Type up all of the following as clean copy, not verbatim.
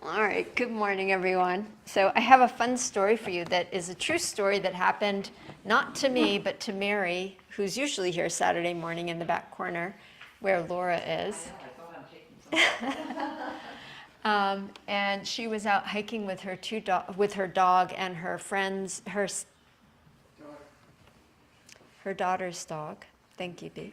All right, good morning, everyone. So I have a fun story for you that is a true story that happened not to me, but to Mary, who's usually here Saturday morning in the back corner where Laura is. And she was out hiking with her with her dog and her friends, her daughter's dog. Thank you, Bea.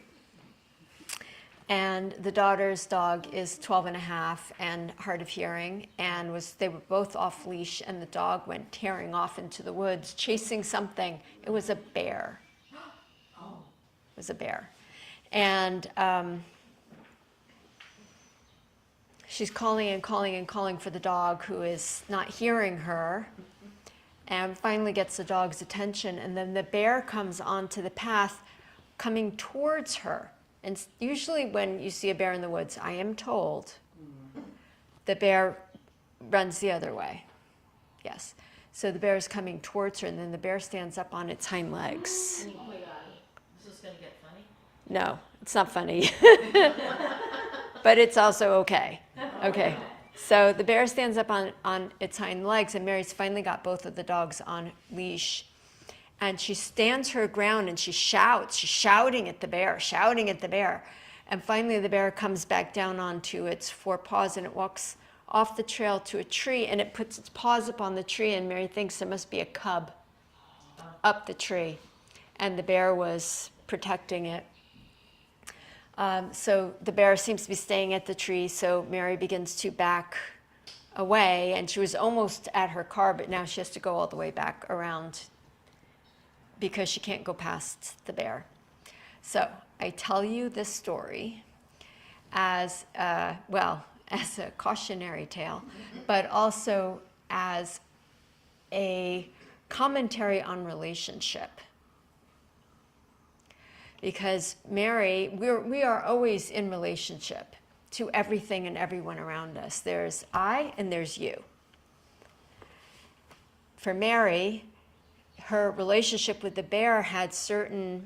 And the daughter's dog is 12 and a half and hard of hearing, and they were both off leash, and the dog went tearing off into the woods, chasing something. It was a bear. Oh. It was a bear. And she's calling and calling and calling for the dog, who is not hearing her, and finally gets the dog's attention, and then the bear comes onto the path coming towards her. And usually when you see a bear in the woods, I am told, the bear runs the other way. Yes. So the bear is coming towards her, and then the bear stands up on its hind legs. Oh my God. Is this going to get funny? No, it's not funny. But it's also okay. Okay. So the bear stands up on its hind legs, and Mary's finally got both of the dogs on leash. And she stands her ground and she shouts. She's shouting at the bear, shouting at the bear. And finally the bear comes back down onto its four paws, and it walks off the trail to a tree, and it puts its paws up on the tree, and Mary thinks there must be a cub up the tree. And the bear was protecting it. So the bear seems to be staying at the tree, so Mary begins to back away, and she was almost at her car, but now she has to go all the way back around because she can't go past the bear. So I tell you this story as, as a cautionary tale, but also as a commentary on relationship. Because Mary, we are always in relationship to everything and everyone around us. There's I and there's you. For Mary, her relationship with the bear had certain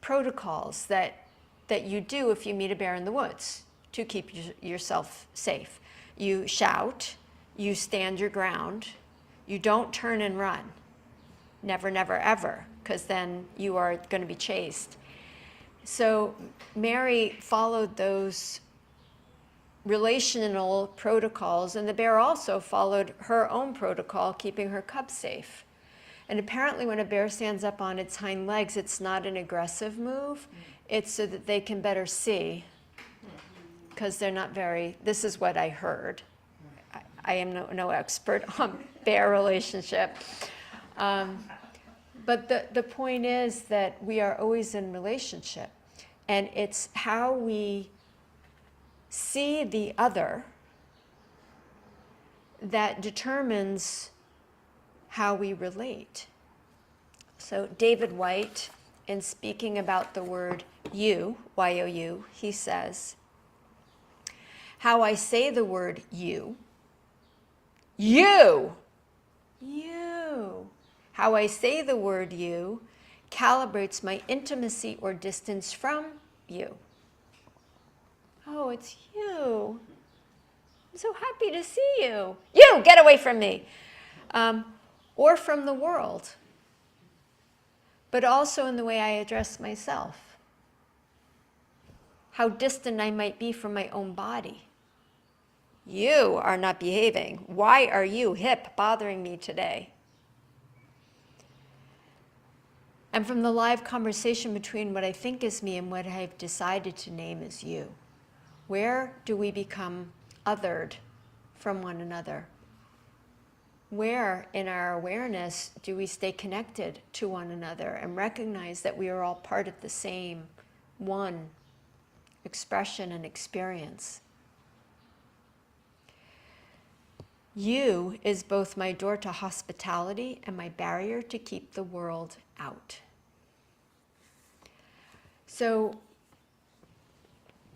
protocols that you do if you meet a bear in the woods to keep yourself safe. You shout, you stand your ground, you don't turn and run. Never, never, ever, because then you are going to be chased. So Mary followed those relational protocols, and the bear also followed her own protocol, keeping her cub safe. And apparently when a bear stands up on its hind legs, it's not an aggressive move. It's so that they can better see, because they're not very, this is what I heard. I am no expert on bear relationship. But the point is that we are always in relationship. And it's how we see the other that determines how we relate. So David White, in speaking about the word you, Y-O-U, he says, how I say the word you, how I say the word you calibrates my intimacy or distance from you. Oh, it's you. I'm so happy to see you. You, get away from me. Or from the world, but also in the way I address myself. How distant I might be from my own body. You are not behaving. Why are you, hip, bothering me today? And from the live conversation between what I think is me and what I've decided to name as you. Where do we become othered from one another? Where in our awareness do we stay connected to one another and recognize that we are all part of the same one expression and experience? You is both my door to hospitality and my barrier to keep the world out. So,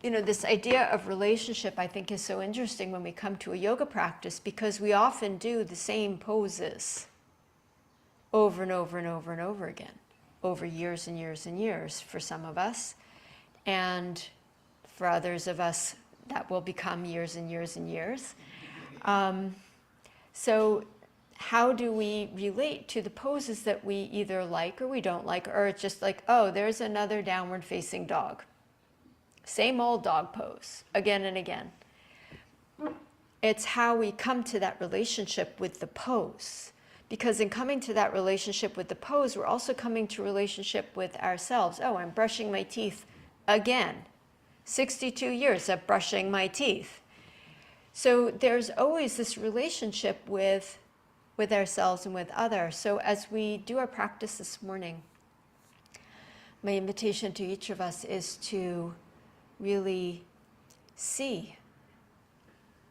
this idea of relationship, I think, is so interesting when we come to a yoga practice, because we often do the same poses over and over and over and over again, over years and years and years for some of us. And for others of us, that will become years and years and years. So how do we relate to the poses that we either like or we don't like, or it's just like, oh, there's another downward facing dog. Same old dog pose, again and again. It's how we come to that relationship with the pose. Because in coming to that relationship with the pose, we're also coming to relationship with ourselves. Oh, I'm brushing my teeth again. 62 years of brushing my teeth. So there's always this relationship with ourselves and with others. So as we do our practice this morning, my invitation to each of us is to really see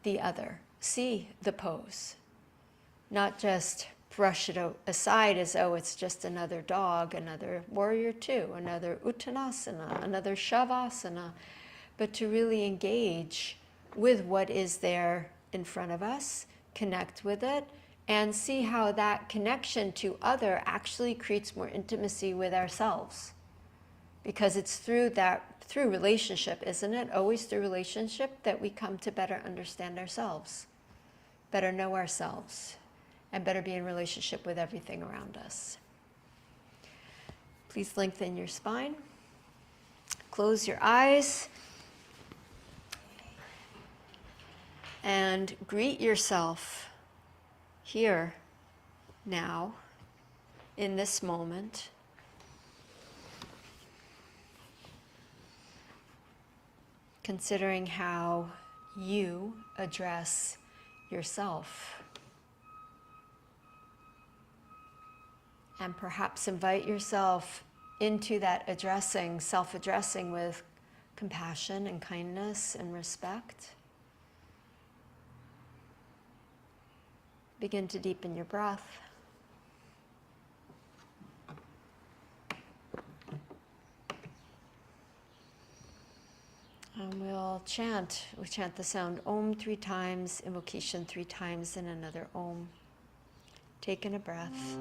the other, see the pose, not just brush it aside as, oh, it's just another dog, another warrior two, another uttanasana, another shavasana, but to really engage with what is there in front of us, connect with it, and see how that connection to other actually creates more intimacy with ourselves. Because it's through relationship, isn't it? Always through relationship that we come to better understand ourselves, better know ourselves, and better be in relationship with everything around us. Please lengthen your spine. Close your eyes. And greet yourself here, now, in this moment. Considering how you address yourself. And perhaps invite yourself into that addressing, self-addressing with compassion and kindness and respect. Begin to deepen your breath. And we chant the sound Om 3 times, invocation 3 times, and another Om. Take in a breath.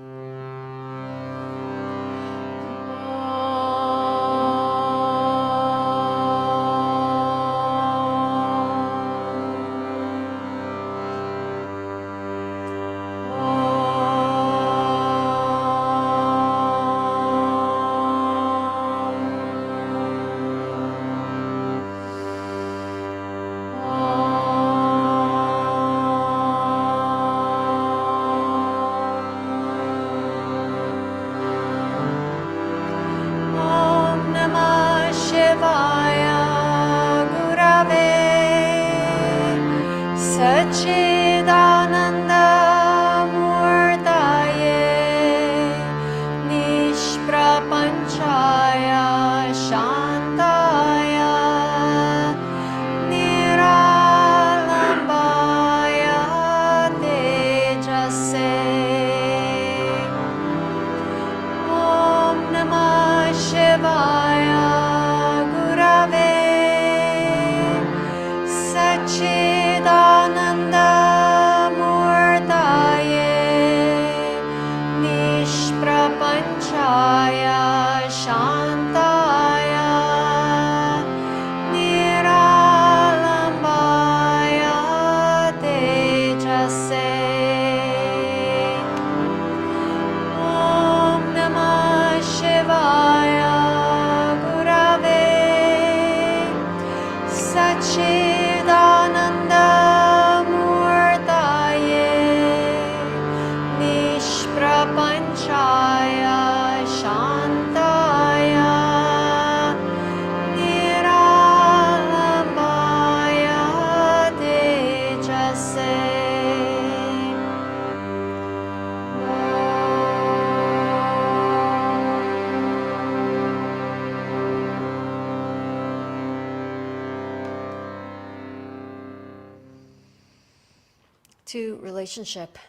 To relationship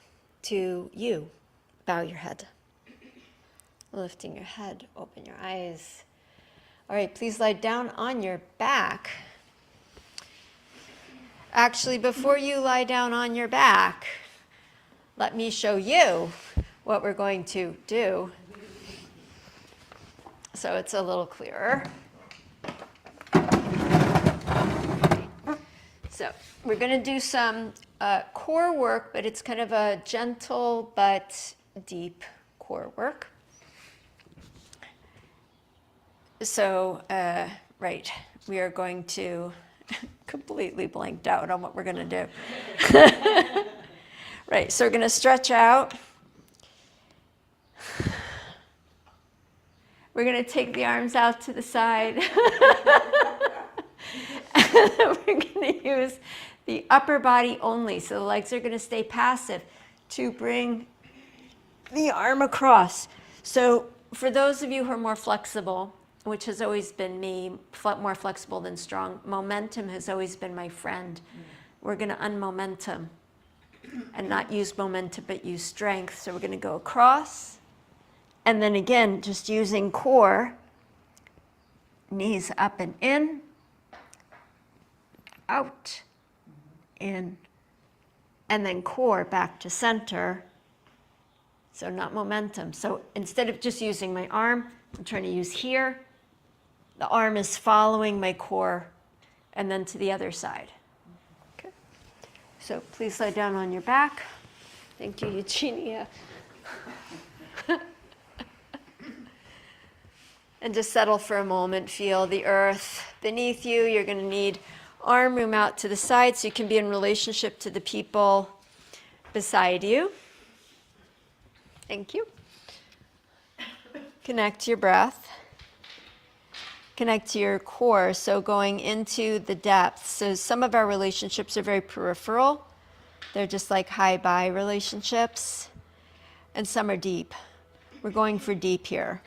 to you. Bow your head. Lifting your head, open your eyes. All right, please lie down on your back. Actually, before you lie down on your back, let me show you what we're going to do. So it's a little clearer. So we're going to do some core work, but it's kind of a gentle but deep core work. So, right, we are going to completely blanked out on what we're going to do. Right, so we're going to stretch out. We're going to take the arms out to the side. And then we're going to use the upper body only. So the legs are going to stay passive to bring the arm across. So for those of you who are more flexible, which has always been me, more flexible than strong, momentum has always been my friend. We're going to unmomentum and not use momentum, but use strength. So we're going to go across. And then again, just using core, knees up and in, out, in, and then core back to center. So not momentum. So instead of just using my arm, I'm trying to use here. The arm is following my core, and then to the other side. Okay. So please lie down on your back. Thank you, Eugenia. And just settle for a moment. Feel the earth beneath you. You're going to need arm room out to the side so you can be in relationship to the people beside you. Thank you. Connect to your breath. Connect to your core, so going into the depths. So some of our relationships are very peripheral. They're just like high-by relationships. And some are deep. We're going for deep here.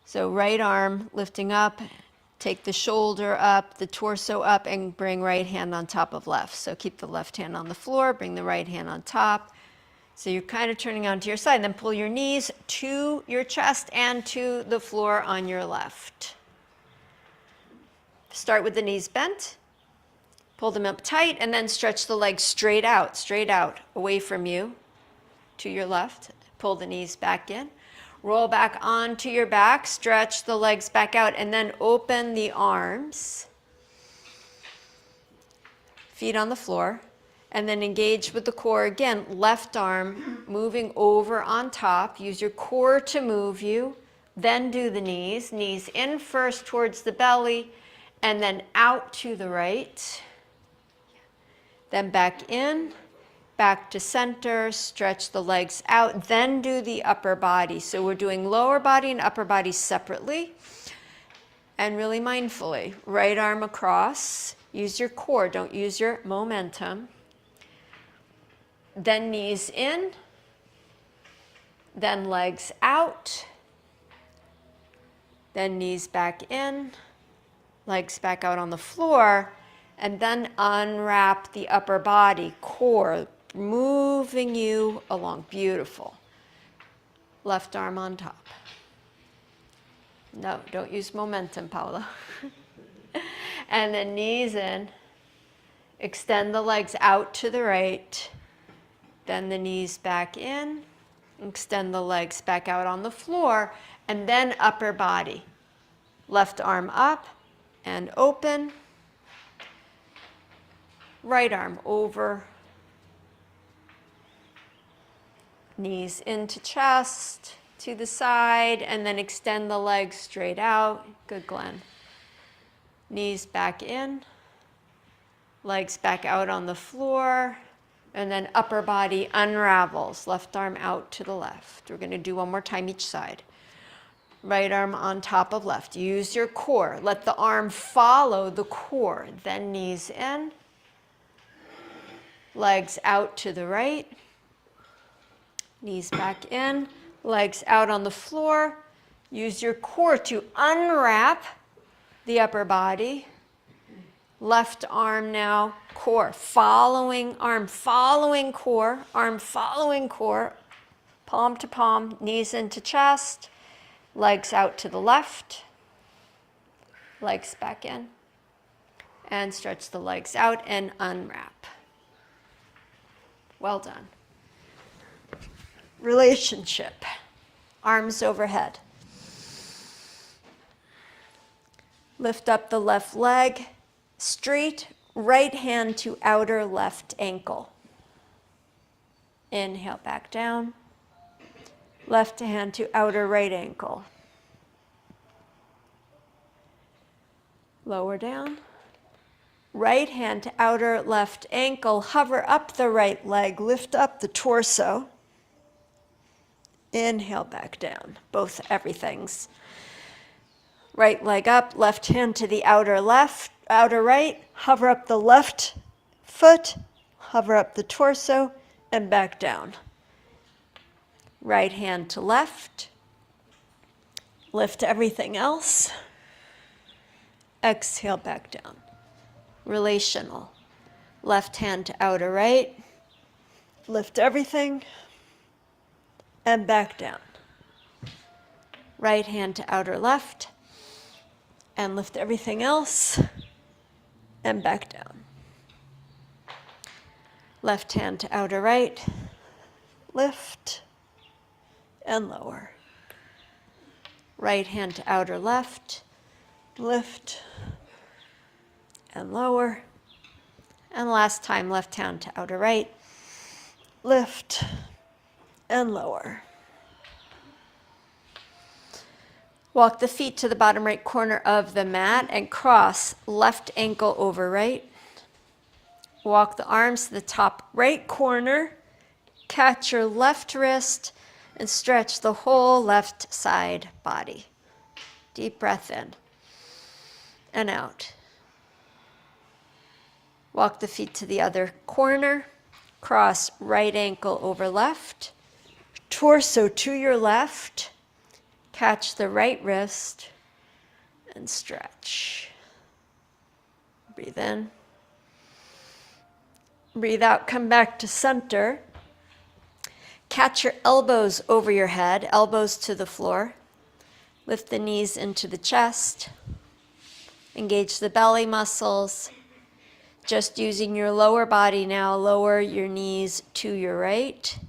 So right arm lifting up, take the shoulder up, the torso up, and bring right hand on top of left. So keep the left hand on the floor, bring the right hand on top. So you're kind of turning onto your side. And then pull your knees to your chest and to the floor on your left. Start with the knees bent. Pull them up tight, and then stretch the legs straight out, away from you, to your left. Pull the knees back in. Roll back onto your back, stretch the legs back out, and then open the arms. Feet on the floor. And then engage with the core again. Left arm moving over on top. Use your core to move you. Then do the knees. Knees in first towards the belly, and then out to the right. Then back in, back to center, stretch the legs out, then do the upper body. So we're doing lower body and upper body separately. And really mindfully, right arm across, use your core, don't use your momentum. Then knees in, then legs out, then knees back in, legs back out on the floor, and then unwrap the upper body, core, moving you along. Beautiful. Left arm on top. No, don't use momentum, Paula. And then knees in. Extend the legs out to the right. Then the knees back in. Extend the legs back out on the floor. And then upper body. Left arm up and open. Right arm over. Knees into chest, to the side, and then extend the legs straight out. Good, Glenn. Knees back in. Legs back out on the floor. And then upper body unravels. Left arm out to the left. We're going to do one more time each side. Right arm on top of left. Use your core. Let the arm follow the core. Then knees in. Legs out to the right. Knees back in. Legs out on the floor. Use your core to unwrap the upper body. Left arm now, core. Following arm, following core. Arm following core. Palm to palm, knees into chest. Legs out to the left. Legs back in. And stretch the legs out and unwrap. Well done. Relationship. Arms overhead. Lift up the left leg straight, right hand to outer left ankle. Inhale, back down. Left hand to outer right ankle. Lower down. Right hand to outer left ankle. Hover up the right leg. Lift up the torso. Inhale, back down. Both everything's. Right leg up, left hand to the outer left, outer right. Hover up the left foot. Hover up the torso and back down. Right hand to left. Lift everything else. Exhale, back down. Relational. Left hand to outer right. Lift everything and back down. Right hand to outer left and lift everything else and back down. Left hand to outer right, lift and lower. Right hand to outer left, lift and lower. And last time, left hand to outer right, lift and lower. Walk the feet to the bottom right corner of the mat and cross left ankle over right. Walk the arms to the top right corner. Catch your left wrist and stretch the whole left side body. Deep breath in and out. Walk the feet to the other corner. Cross right ankle over left. Torso to your left. Catch the right wrist and stretch. Breathe in. Breathe out, come back to center. Catch your elbows over your head, elbows to the floor. Lift the knees into the chest. Engage the belly muscles. Just using your lower body now, lower your knees to your right.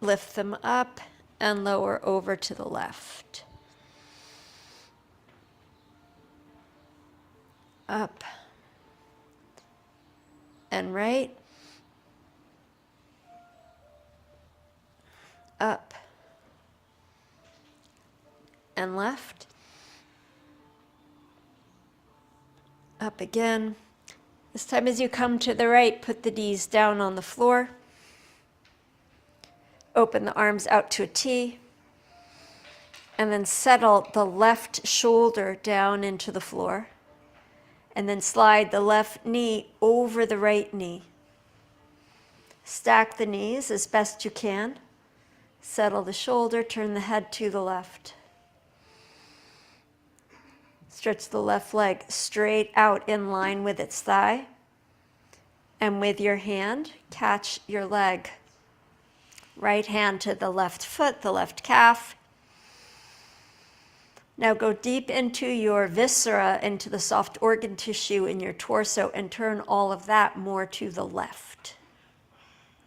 Lift them up and lower over to the left. Up and right. Up and left. Up again. This time as you come to the right, put the knees down on the floor. Open the arms out to a T. And then settle the left shoulder down into the floor. And then slide the left knee over the right knee. Stack the knees as best you can. Settle the shoulder, turn the head to the left. Stretch the left leg straight out in line with its thigh. And with your hand, catch your leg. Right hand to the left foot, the left calf. Now go deep into your viscera, into the soft organ tissue in your torso, and turn all of that more to the left.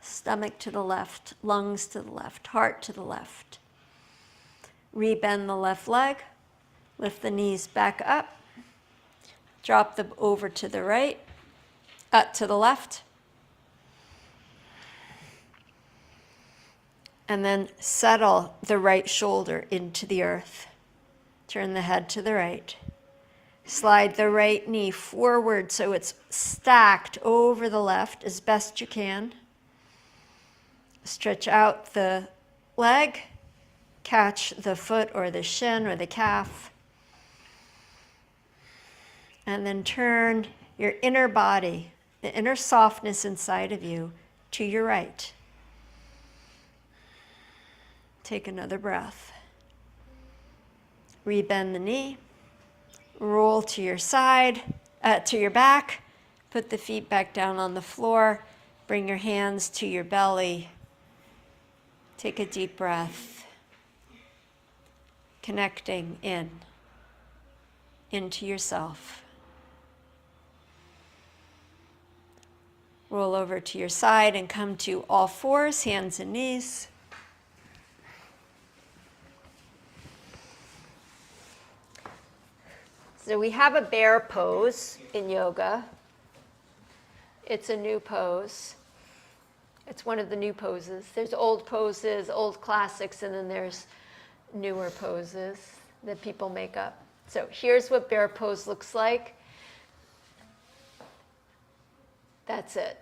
Stomach to the left, lungs to the left, heart to the left. Rebend the left leg, lift the knees back up, drop them over to the right, up to the left. And then settle the right shoulder into the earth. Turn the head to the right. Slide the right knee forward so it's stacked over the left as best you can. Stretch out the leg. Catch the foot or the shin or the calf. And then turn your inner body, the inner softness inside of you, to your right. Take another breath. Rebend the knee. Roll to your side, to your back. Put the feet back down on the floor. Bring your hands to your belly. Take a deep breath. Connecting into yourself. Roll over to your side and come to all fours, hands and knees. So we have a bear pose in yoga. It's a new pose. It's one of the new poses. There's old poses, old classics, and then there's newer poses that people make up. So here's what bear pose looks like. That's it.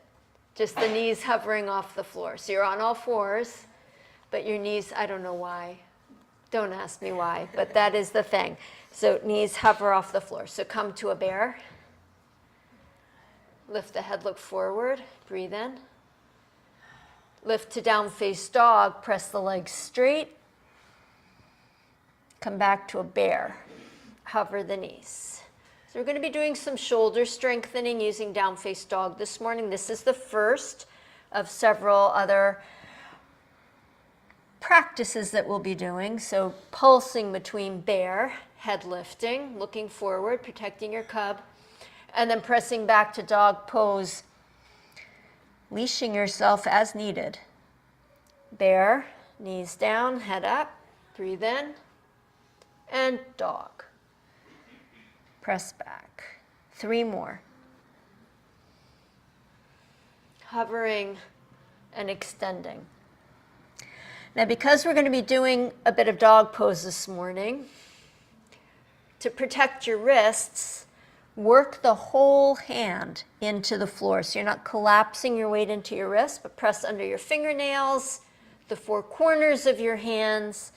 Just the knees hovering off the floor. So you're on all fours, but your knees, I don't know why. Don't ask me why, but that is the thing. So knees hover off the floor. So come to a bear. Lift the head, look forward, breathe in. Lift to down face dog, press the legs straight. Come back to a bear. Hover the knees. So we're going to be doing some shoulder strengthening using down face dog this morning. This is the first of several other practices that we'll be doing. So pulsing between bear, head lifting, looking forward, protecting your cub, and then pressing back to dog pose, leashing yourself as needed. Bear, knees down, head up, breathe in, and dog. Press back. 3 more. Hovering and extending. Now, because we're going to be doing a bit of dog pose this morning, to protect your wrists, work the whole hand into the floor. So you're not collapsing your weight into your wrist, but press under your fingernails, the 4 corners of your hands.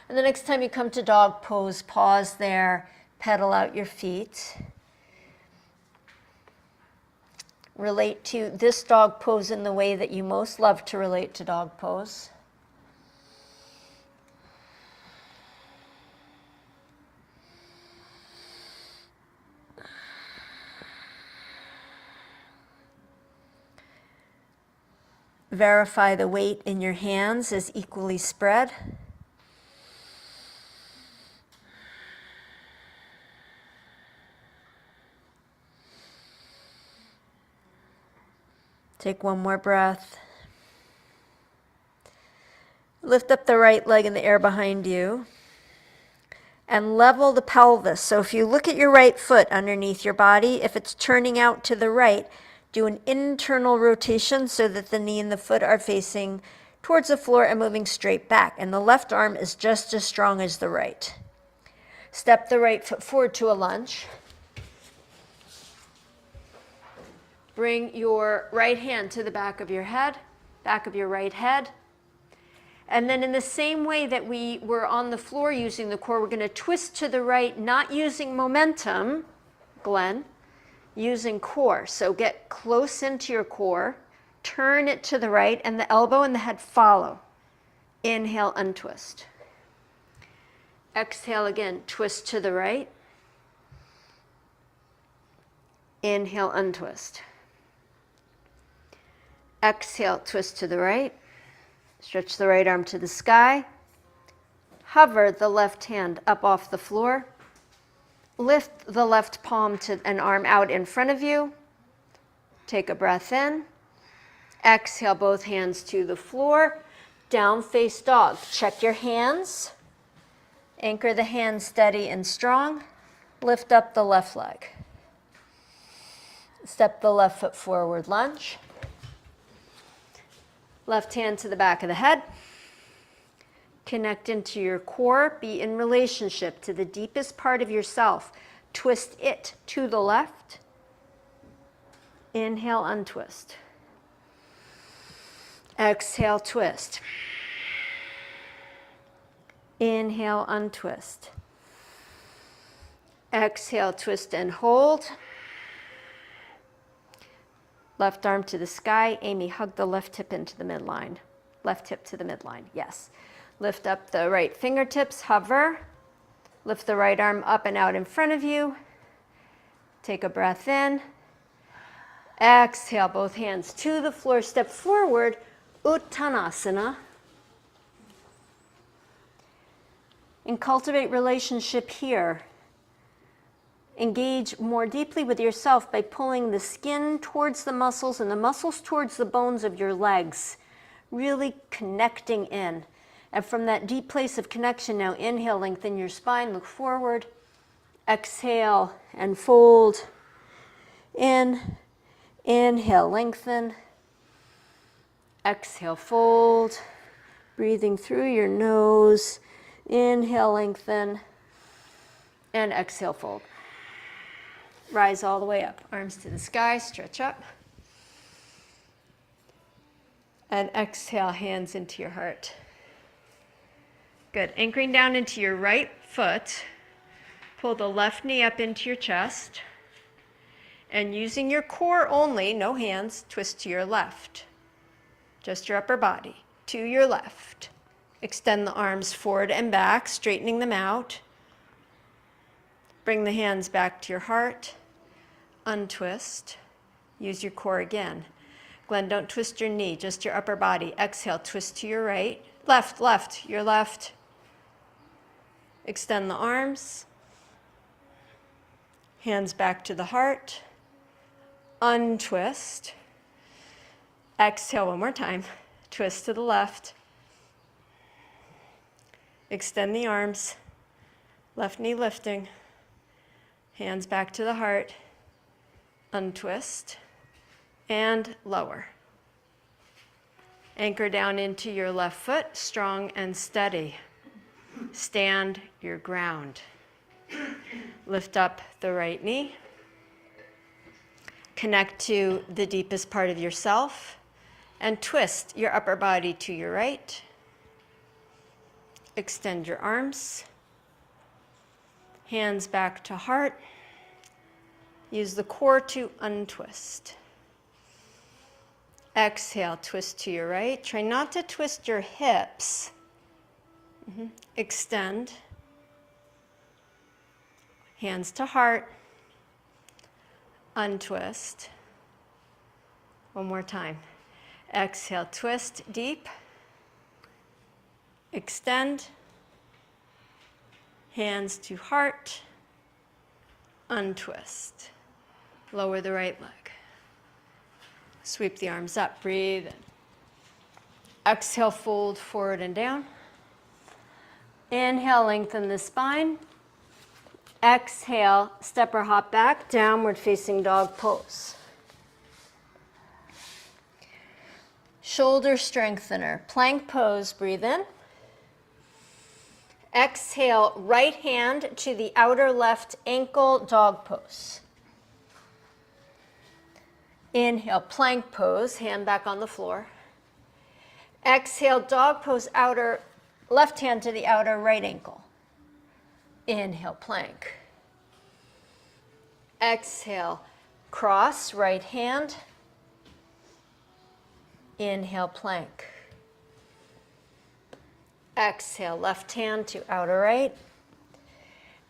And the next time you come to dog pose, pause there, pedal out your feet. Relate to this dog pose in the way that you most love to relate to dog pose. Verify the weight in your hands is equally spread. Take 1 more breath. Lift up the right leg in the air behind you and level the pelvis. So if you look at your right foot underneath your body, if it's turning out to the right, do an internal rotation so that the knee and the foot are facing towards the floor and moving straight back. And the left arm is just as strong as the right. Step the right foot forward to a lunge. Bring your right hand to the back of your head, back of your right head. And then in the same way that we were on the floor using the core, we're going to twist to the right, not using momentum, Glenn, using core. So get close into your core, turn it to the right, and the elbow and the head follow. Inhale, untwist. Exhale again, twist to the right. Inhale, untwist. Exhale, twist to the right. Stretch the right arm to the sky. Hover the left hand up off the floor. Lift the left palm to an arm out in front of you. Take a breath in. Exhale, both hands to the floor. Down face dog. Check your hands. Anchor the hands steady and strong. Lift up the left leg. Step the left foot forward, lunge. Left hand to the back of the head. Connect into your core. Be in relationship to the deepest part of yourself. Twist it to the left. Inhale, untwist. Exhale, twist. Inhale, untwist. Exhale, twist and hold. Left arm to the sky. Amy, hug the left hip into the midline. Left hip to the midline, yes. Lift up the right fingertips, hover. Lift the right arm up and out in front of you. Take a breath in. Exhale, both hands to the floor. Step forward, Uttanasana. And cultivate relationship here. Engage more deeply with yourself by pulling the skin towards the muscles and the muscles towards the bones of your legs. Really connecting in. And from that deep place of connection now, inhale, lengthen your spine, look forward. Exhale and fold. Inhale, lengthen. Exhale, fold. Breathing through your nose. Inhale, lengthen. And exhale, fold. Rise all the way up. Arms to the sky, stretch up. And exhale, hands into your heart. Good. Anchoring down into your right foot. Pull the left knee up into your chest. And using your core only, no hands, twist to your left. Just your upper body. To your left. Extend the arms forward and back, straightening them out. Bring the hands back to your heart. Untwist. Use your core again. Glenn, don't twist your knee, just your upper body. Exhale, twist to your right. Left, left, your left. Extend the arms. Hands back to the heart. Untwist. Exhale one more time. Twist to the left. Extend the arms. Left knee lifting. Hands back to the heart. Untwist. And lower. Anchor down into your left foot, strong and steady. Stand your ground. Lift up the right knee. Connect to the deepest part of yourself and twist your upper body to your right. Extend your arms. Hands back to heart. Use the core to untwist. Exhale, twist to your right. Try not to twist your hips. Extend. Hands to heart. Untwist. One more time. Exhale, twist deep. Extend. Hands to heart. Untwist. Lower the right leg. Sweep the arms up. Breathe. Exhale, fold forward and down. Inhale, lengthen the spine. Exhale, step or hop back, downward facing dog pose. Shoulder strengthener, plank pose, breathe in. Exhale, right hand to the outer left ankle, dog pose. Inhale, plank pose, hand back on the floor. Exhale, dog pose, outer left hand to the outer right ankle. Inhale, plank. Exhale, cross, right hand. Inhale, plank. Exhale, left hand to outer right.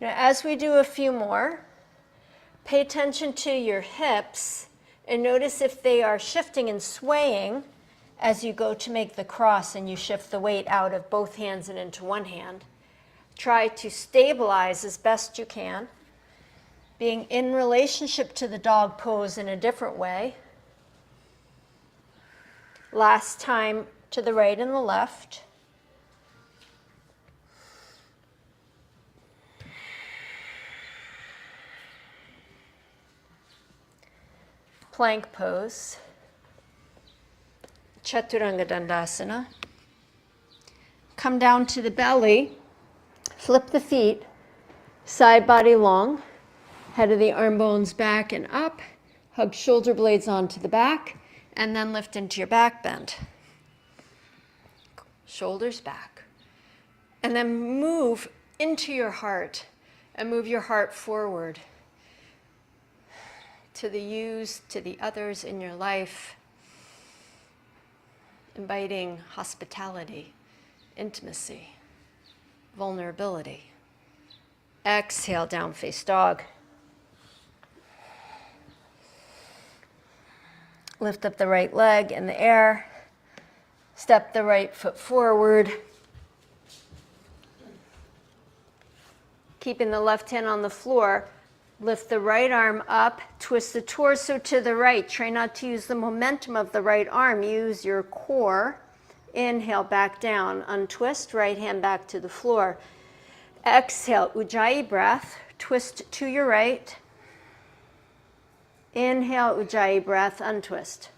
Now, as we do a few more, pay attention to your hips and notice if they are shifting and swaying as you go to make the cross and you shift the weight out of both hands and into one hand. Try to stabilize as best you can, being in relationship to the dog pose in a different way. Last time to the right and the left. Plank pose. Chaturanga Dandasana. Come down to the belly. Flip the feet, side body long, head of the arm bones back and up, hug shoulder blades onto the back, and then lift into your back bend. Shoulders back. And then move into your heart and move your heart forward to the yous, to the others in your life, inviting hospitality, intimacy, vulnerability. Exhale, down face dog. Lift up the right leg in the air. Step the right foot forward. Keeping the left hand on the floor. Lift the right arm up. Twist the torso to the right. Try not to use the momentum of the right arm. Use your core. Inhale, back down. Untwist, right hand back to the floor. Exhale, Ujjayi breath. twist to your right. Inhale, Ujjayi breath, untwist.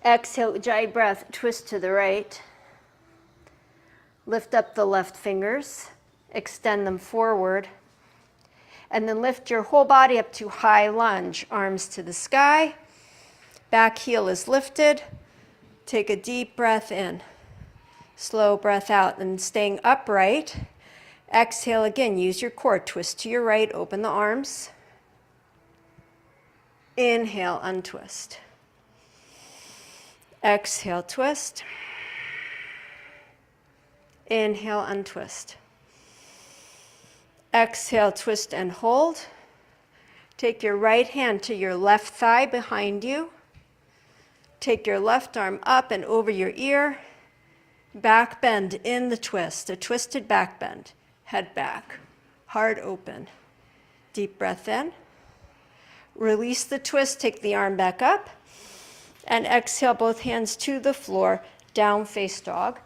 Exhale, Ujjayi breath, twist to the right. Lift up the left fingers, extend them forward, and then lift your whole body up to high lunge, arms to the sky. Back heel is lifted. Take a deep breath in. Slow breath out, and staying upright. Exhale again, use your core. Twist to your right, open the arms. Inhale, untwist. Exhale, twist. Inhale, untwist. Exhale, twist and hold. Take your right hand to your left thigh behind you. Take your left arm up and over your ear. Back bend in the twist, a twisted back bend. Head back, heart open. Deep breath in. Release the twist, take the arm back up. And exhale, both hands to the floor, down face dog.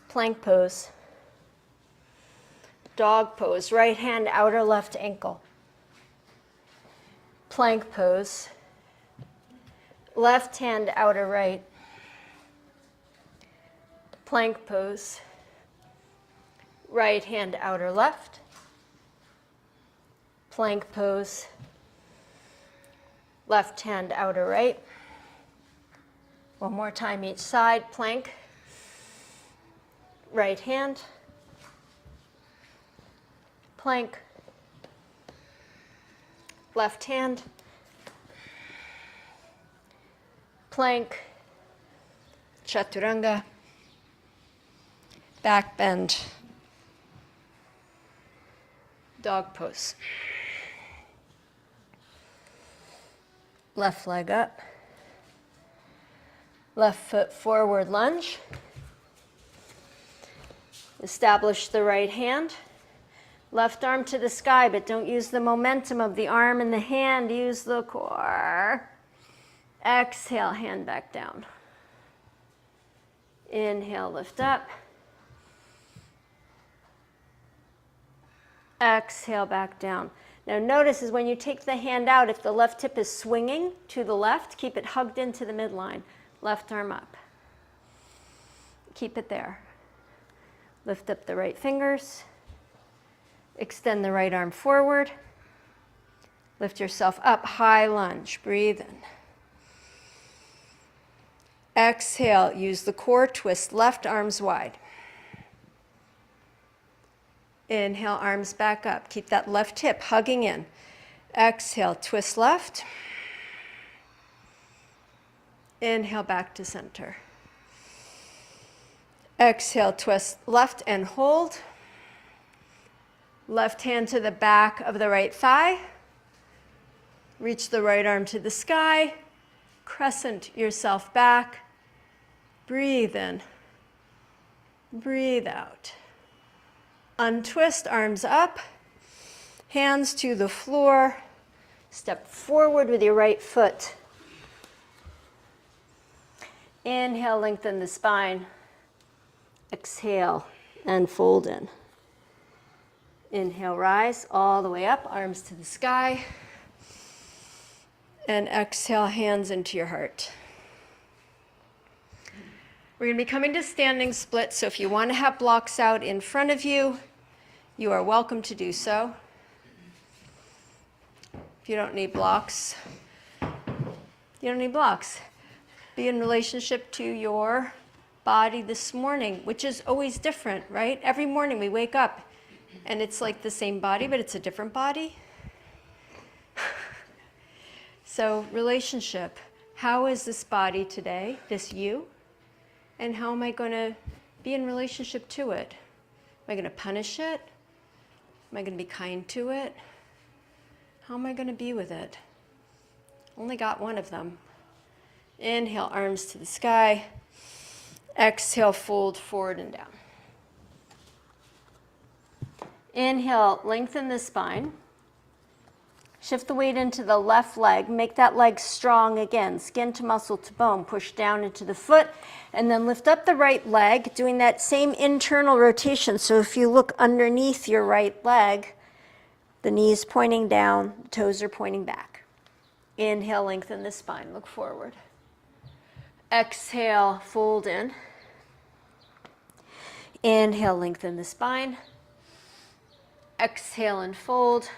Plank pose. Dog pose, right hand outer left ankle. Plank pose. Left hand outer right. Plank pose. Right hand outer left. Plank pose. Left hand outer right. One more time each side. Plank. Right hand. Plank. Left hand. Plank. Chaturanga. Back bend. Dog pose. Left leg up. Left foot forward lunge. Establish the right hand. Left arm to the sky, but don't use the momentum of the arm and the hand. Use the core. Exhale, hand back down. Inhale, lift up. Exhale, back down. Now notice is when you take the hand out, if the left hip is swinging to the left, keep it hugged into the midline. Left arm up. Keep it there. Lift up the right fingers. Extend the right arm forward. Lift yourself up, high lunge. Breathe in. Exhale, use the core, twist left arms wide. Inhale, arms back up. Keep that left hip hugging in. Exhale, twist left. Inhale, back to center. Exhale, twist left and hold. Left hand to the back of the right thigh. Reach the right arm to the sky. Crescent yourself back. Breathe in. Breathe out. Untwist, arms up. Hands to the floor. Step forward with your right foot. Inhale, lengthen the spine. Exhale, and fold in. Inhale, rise all the way up, arms to the sky. And exhale, hands into your heart. We're going to be coming to standing split, so if you want to have blocks out in front of you, you are welcome to do so. If you don't need blocks, you don't need blocks. Be in relationship to your body this morning, which is always different, right? Every morning we wake up and it's like the same body, but it's a different body. So relationship, how is this body today, this you? And how am I going to be in relationship to it? Am I going to punish it? Am I going to be kind to it? How am I going to be with it? Only got one of them. Inhale, arms to the sky. Exhale, fold forward and down. Inhale, lengthen the spine. Shift the weight into the left leg. Make that leg strong again. Skin to muscle to bone. Push down into the foot. And then lift up the right leg, doing that same internal rotation. So if you look underneath your right leg, the knees pointing down, the toes are pointing back. Inhale, lengthen the spine. Look forward. Exhale, fold in. Inhale, lengthen the spine. Exhale and fold.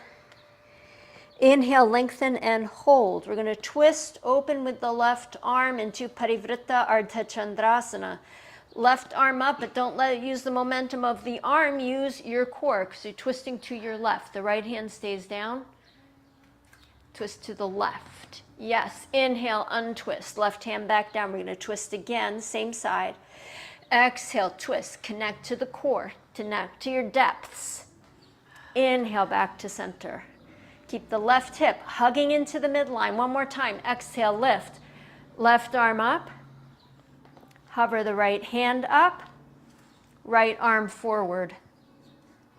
Inhale, lengthen and hold. We're going to twist open with the left arm into Parivritta Ardha Chandrasana. Left arm up, but don't let it use the momentum of the arm. Use your core because you're twisting to your left. The right hand stays down. Twist to the left. Yes. Inhale, untwist. Left hand back down. We're going to twist again, same side. Exhale, twist. Connect to the core. Connect to your depths. Inhale, back to center. Keep the left hip hugging into the midline. One more time. Exhale, lift. Left arm up. Hover the right hand up. Right arm forward.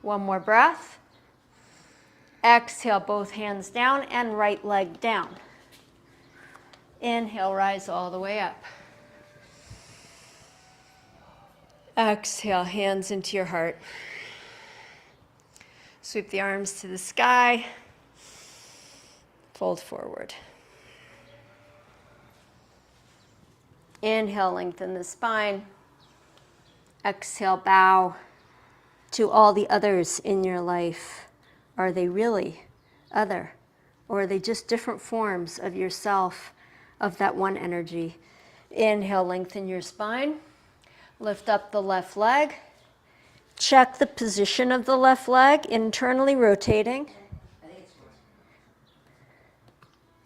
One more breath. Exhale, both hands down and right leg down. Inhale, rise all the way up. Exhale, hands into your heart. Sweep the arms to the sky. Fold forward. Inhale, lengthen the spine. Exhale, bow to all the others in your life. Are they really other? Or are they just different forms of yourself, of that one energy? Inhale, lengthen your spine. Lift up the left leg. Check the position of the left leg, internally rotating.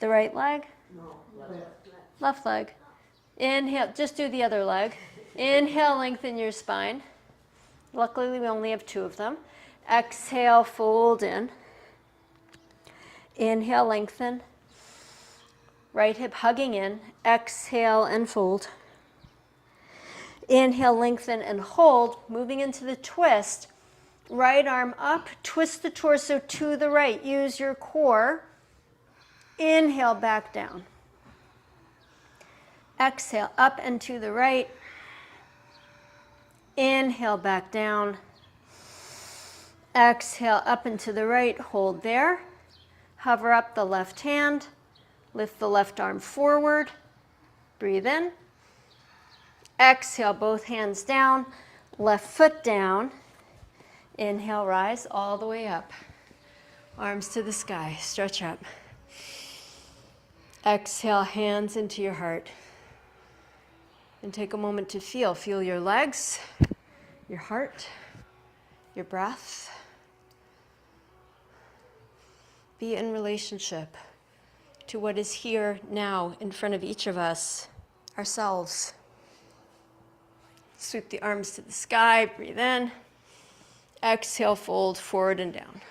The right leg? No, Left leg. Inhale, just do the other leg. Inhale, lengthen your spine. Luckily, we only have two of them. Exhale, fold in. Inhale, lengthen. Right hip hugging in. Exhale and fold. Inhale, lengthen and hold. Moving into the twist. Right arm up. Twist the torso to the right. Use your core. Inhale, back down. Exhale, up and to the right. Inhale, back down. Exhale, up and to the right. Hold there. Hover up the left hand. Lift the left arm forward. Breathe in. Exhale, both hands down. Left foot down. Inhale, rise all the way up. Arms to the sky. Stretch up. Exhale, hands into your heart. And take a moment to feel. Feel your legs, your heart, your breath. Be in relationship to what is here now in front of each of us, ourselves. Sweep the arms to the sky, breathe in. Exhale, fold forward and down.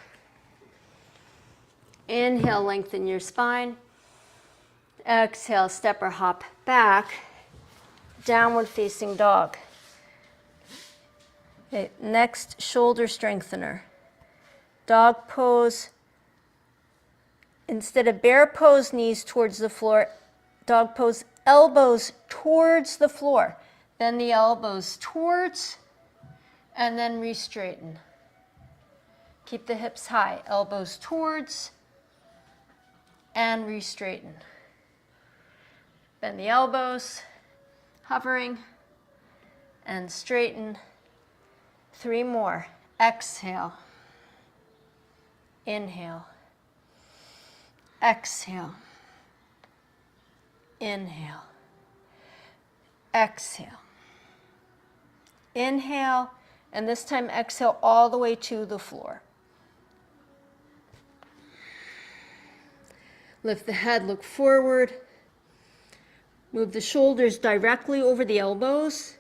Inhale, lengthen your spine. Exhale, step or hop back. Downward facing dog. Okay, next, shoulder strengthener. Dog pose. Instead of bear pose, knees towards the floor. Dog pose, elbows towards the floor. Bend the elbows towards, and then re-straighten. Keep the hips high. Elbows towards, and re-straighten. Bend the elbows, hovering, and straighten. 3 more. Exhale. Inhale. Exhale. Inhale. Exhale. Inhale, and this time exhale all the way to the floor. Lift the head, look forward. Move the shoulders directly over the elbows.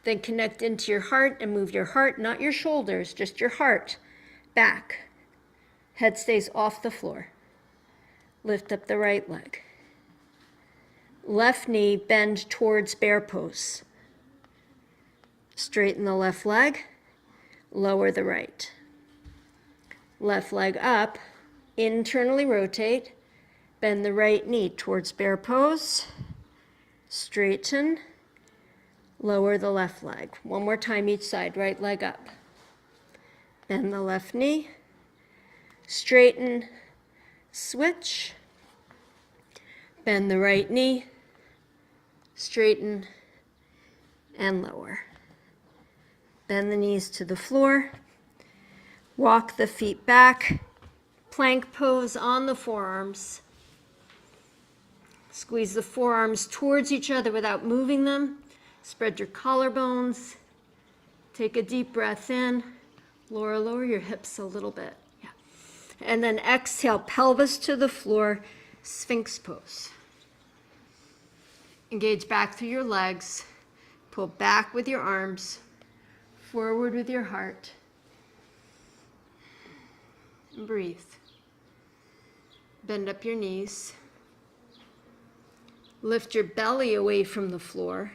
Then connect into your heart and move your heart, not your shoulders, just your heart, back. Head stays off the floor. Lift up the right leg. Left knee bend towards bear pose. Straighten the left leg, lower the right. Left leg up, Internally rotate. Bend the right knee towards bear pose. Straighten. Lower the left leg. One more time each side. Right leg up. Bend the left knee. Straighten. Switch. Bend the right knee. Straighten. And lower. Bend the knees to the floor. Walk the feet back. Plank pose on the forearms. Squeeze the forearms towards each other without moving them. Spread your collarbones. Take a deep breath in. Lower your hips a little bit. Yeah. And then exhale, pelvis to the floor, Sphinx pose. Engage back through your legs. Pull back with your arms. Forward with your heart. And breathe. Bend up your knees. Lift your belly away from the floor.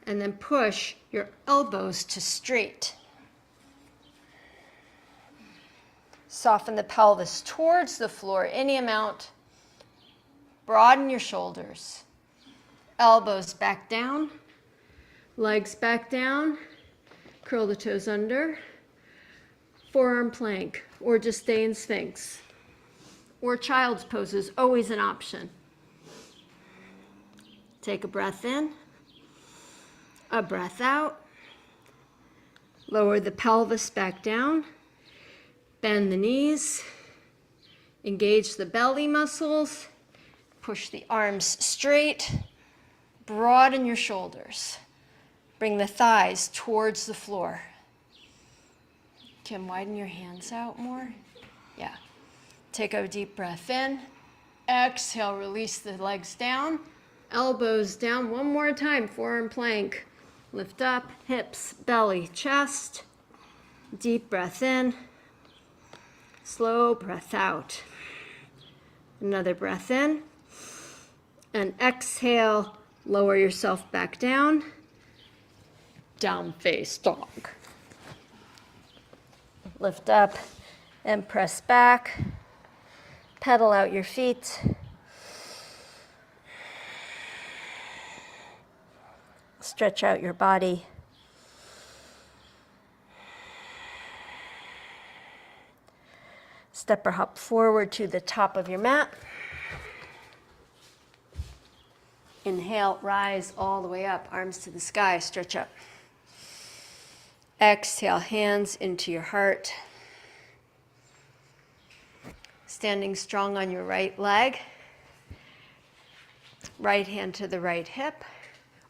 And then push your elbows to straight. Soften the pelvis towards the floor, any amount. Broaden your shoulders. Elbows back down. Legs back down. Curl the toes under. Forearm plank, or just stay in Sphinx. Or child's pose is always an option. Take a breath in, a breath out. Lower the pelvis back down. Bend the knees. Engage the belly muscles. Push the arms straight. Broaden your shoulders. Bring the thighs towards the floor. Kim, widen your hands out more. Yeah. Take a deep breath in. Exhale, release the legs down. Elbows down one more time, forearm plank. Lift up, hips, belly, chest. Deep breath in. Slow breath out. Another breath in. And exhale, lower yourself back down. Down face dog. Lift up and press back. Pedal out your feet. Stretch out your body. Step or hop forward to the top of your mat. Inhale, rise all the way up, arms to the sky, stretch up. Exhale, hands into your heart. Standing strong on your right leg. Right hand to the right hip,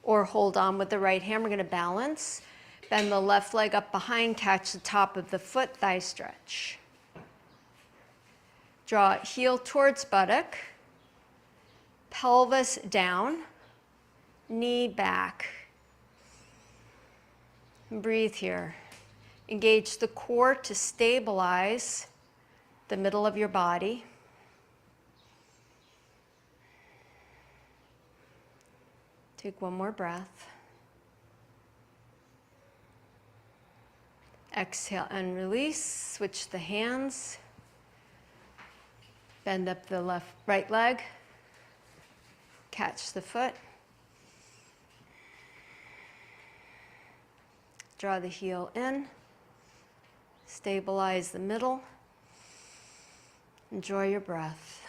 or hold on with the right hand. We're going to balance. Bend the left leg up behind, catch the top of the foot, thigh stretch. Draw heel towards buttock, pelvis down, knee back. Breathe here. Engage the core to stabilize the middle of your body. Take one more breath. Exhale and release. Switch the hands. Bend up the right leg. Catch the foot. Draw the heel in. Stabilize the middle. Enjoy your breath.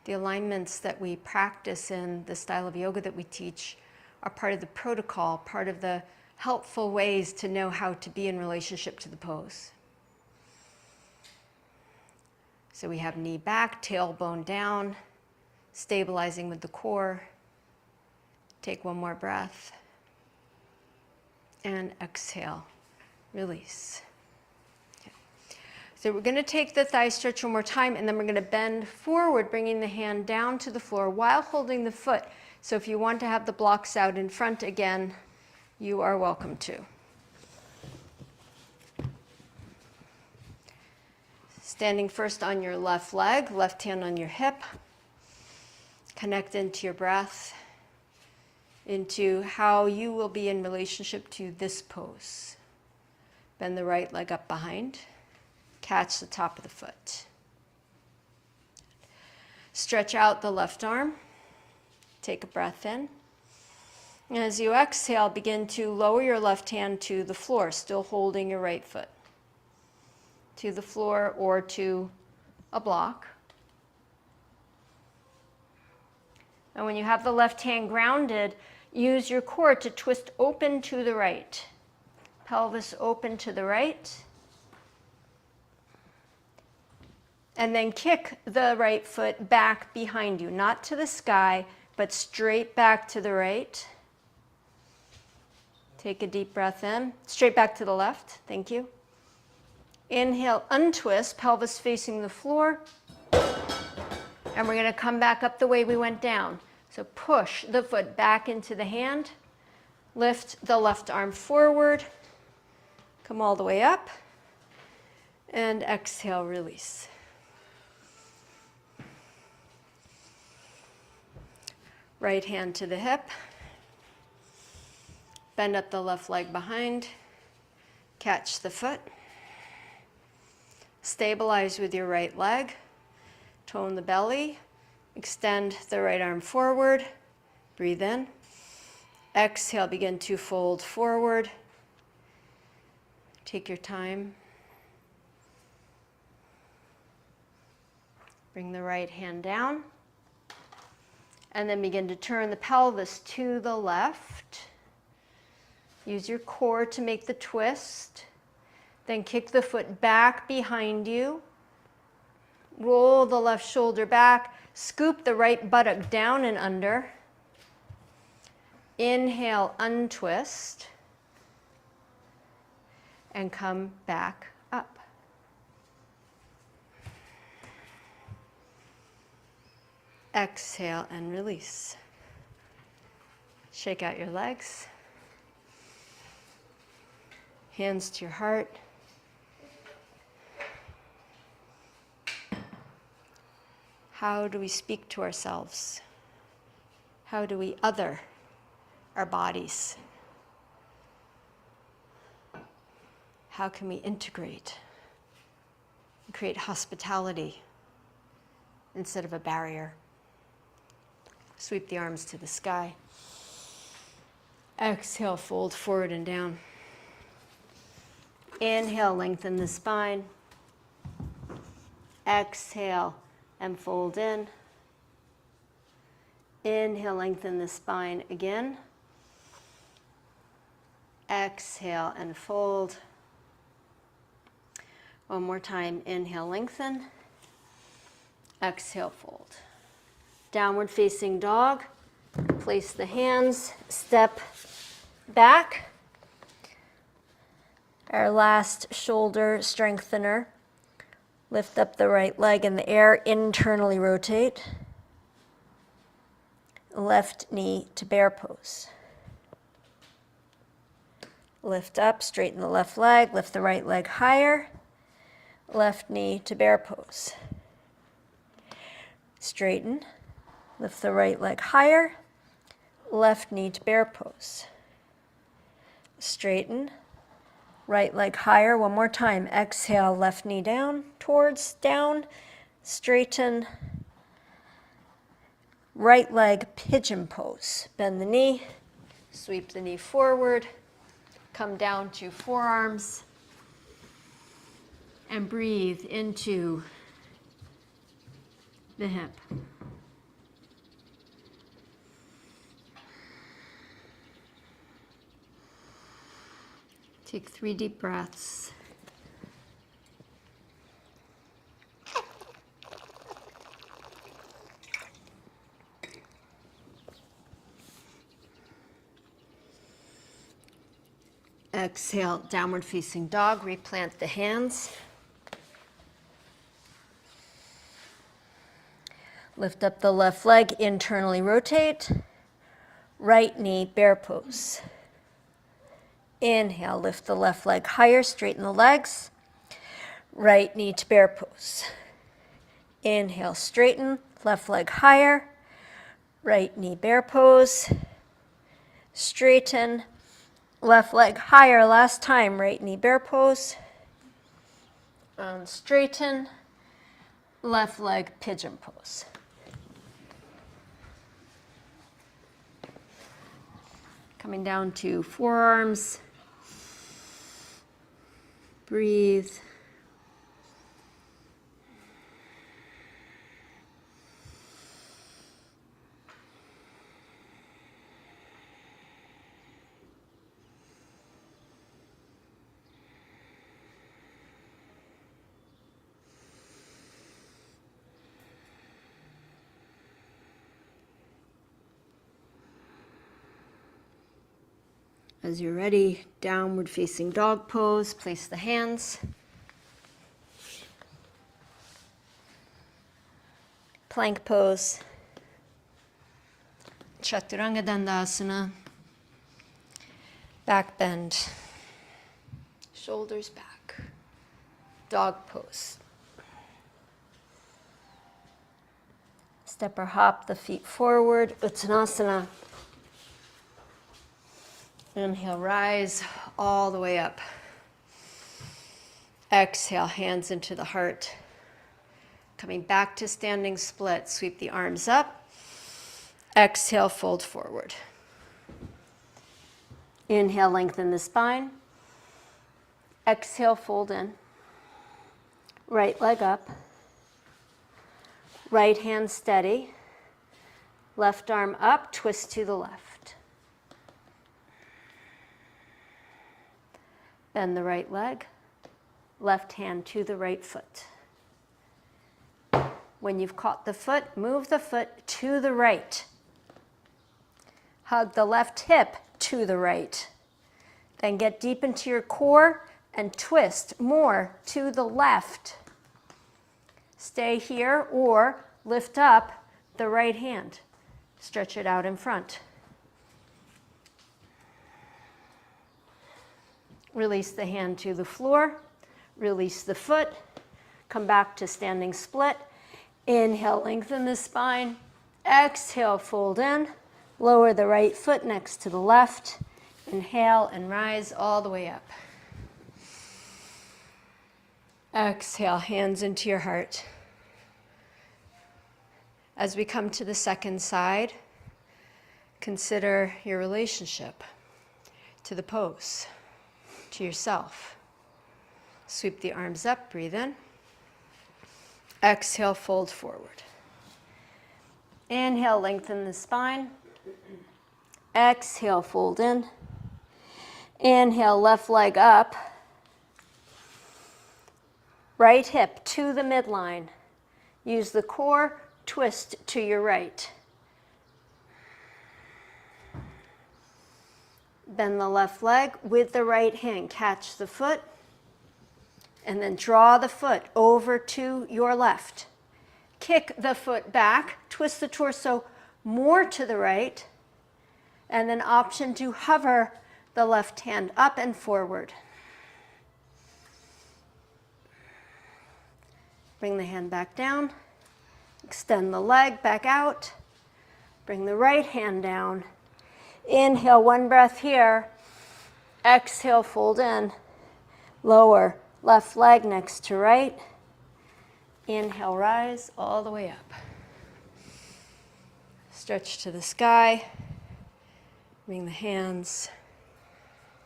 The alignments that we practice in the style of yoga that we teach are part of the protocol, part of the helpful ways to know how to be in relationship to the pose. So we have knee back, tailbone down, stabilizing with the core. Take one more breath. And exhale, release. Okay. So we're going to take the thigh stretch one more time, and then we're going to bend forward, bringing the hand down to the floor while holding the foot. So if you want to have the blocks out in front again, you are welcome to. Standing first on your left leg, left hand on your hip. Connect into your breath. into how you will be in relationship to this pose. Bend the right leg up behind. Catch the top of the foot. Stretch out the left arm. Take a breath in. And as you exhale, begin to lower your left hand to the floor, still holding your right foot. To the floor or to a block. And when you have the left hand grounded, use your core to twist open to the right. Pelvis open to the right. And then kick the right foot back behind you, not to the sky, but straight back to the right. Take a deep breath in. Straight back to the left. Thank you. Inhale, untwist, pelvis facing the floor. And we're going to come back up the way we went down. So push the foot back into the hand. Lift the left arm forward. Come all the way up. And exhale, release. Right hand to the hip. Bend up the left leg behind. Catch the foot. Stabilize with your right leg. Tone the belly. Extend the right arm forward. Breathe in. Exhale, begin to fold forward. Take your time. Bring the right hand down. And then begin to turn the pelvis to the left. Use your core to make the twist. Then kick the foot back behind you. Roll the left shoulder back. Scoop the right buttock down and under. Inhale, untwist. And come back up. Exhale and release. Shake out your legs. Hands to your heart. How do we speak to ourselves? How do we other our bodies? How can we integrate and create hospitality instead of a barrier? Sweep the arms to the sky. Exhale, fold forward and down. Inhale, lengthen the spine. Exhale and fold in. Inhale, lengthen the spine again. Exhale and fold. One more time. Inhale, lengthen. Exhale, fold. Downward facing dog. Place the hands, step back. Our last shoulder strengthener. Lift up the right leg in the air, internally rotate. Left knee to bear pose. Lift up, straighten the left leg, lift the right leg higher. Left knee to bear pose. Straighten, lift the right leg higher. Left knee to bear pose. Straighten, right leg higher. One more time. Exhale, left knee down, towards, down. Straighten, right leg pigeon pose. Bend the knee, sweep the knee forward, come down to forearms, and breathe into the hip. Take 3 deep breaths. Exhale, downward facing dog. Replant the hands. Lift up the left leg, internally rotate. Right knee, bear pose. Inhale, lift the left leg higher, straighten the legs. Right knee to bear pose. Inhale, straighten, left leg higher. Right knee, bear pose. Straighten left leg higher. Last time, right knee bear pose. Straighten left leg pigeon pose. Coming down to forearms. Breathe. As you're ready, downward facing dog pose, place the hands. Plank pose. Chaturanga Dandasana. Back bend. Shoulders back. Dog pose. Step or hop the feet forward. Uttanasana. Inhale, rise all the way up. Exhale, hands into the heart. Coming back to standing split, sweep the arms up. Exhale, fold forward. Inhale, lengthen the spine. Exhale, fold in. Right leg up. Right hand steady. Left arm up, twist to the left. Bend the right leg, left hand to the right foot. When you've caught the foot, move the foot to the right. Hug the left hip to the right. Then get deep into your core and twist more to the left. Stay here or lift up the right hand. Stretch it out in front. Release the hand to the floor, release the foot, come back to standing split. Inhale, lengthen the spine. Exhale, fold in. Lower the right foot next to the left. Inhale and rise all the way up. Exhale, hands into your heart. As we come to the second side, consider your relationship to the pose, to yourself. Sweep the arms up, breathe in. Exhale, fold forward. Inhale, lengthen the spine. Exhale, fold in. Inhale, left leg up. Right hip to the midline. Use the core, twist to your right. Bend the left leg with the right hand. Catch the foot. And then draw the foot over to your left. Kick the foot back. Twist the torso more to the right. And then option to hover the left hand up and forward. Bring the hand back down. Extend the leg back out. Bring the right hand down. Inhale, one breath here. Exhale, fold in. Lower left leg next to right. Inhale, rise all the way up. Stretch to the sky. Bring the hands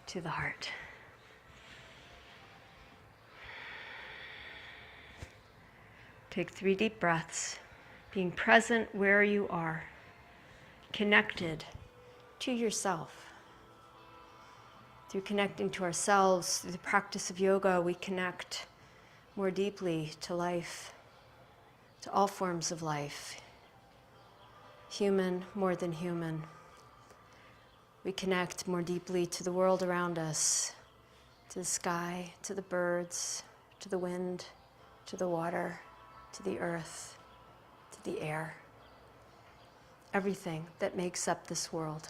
to the heart. Take 3 deep breaths, being present where you are, connected to yourself. Through connecting to ourselves, through the practice of yoga, we connect more deeply to life, to all forms of life, human more than human. We connect more deeply to the world around us, to the sky, to the birds, to the wind, to the water, to the earth, to the air, everything that makes up this world.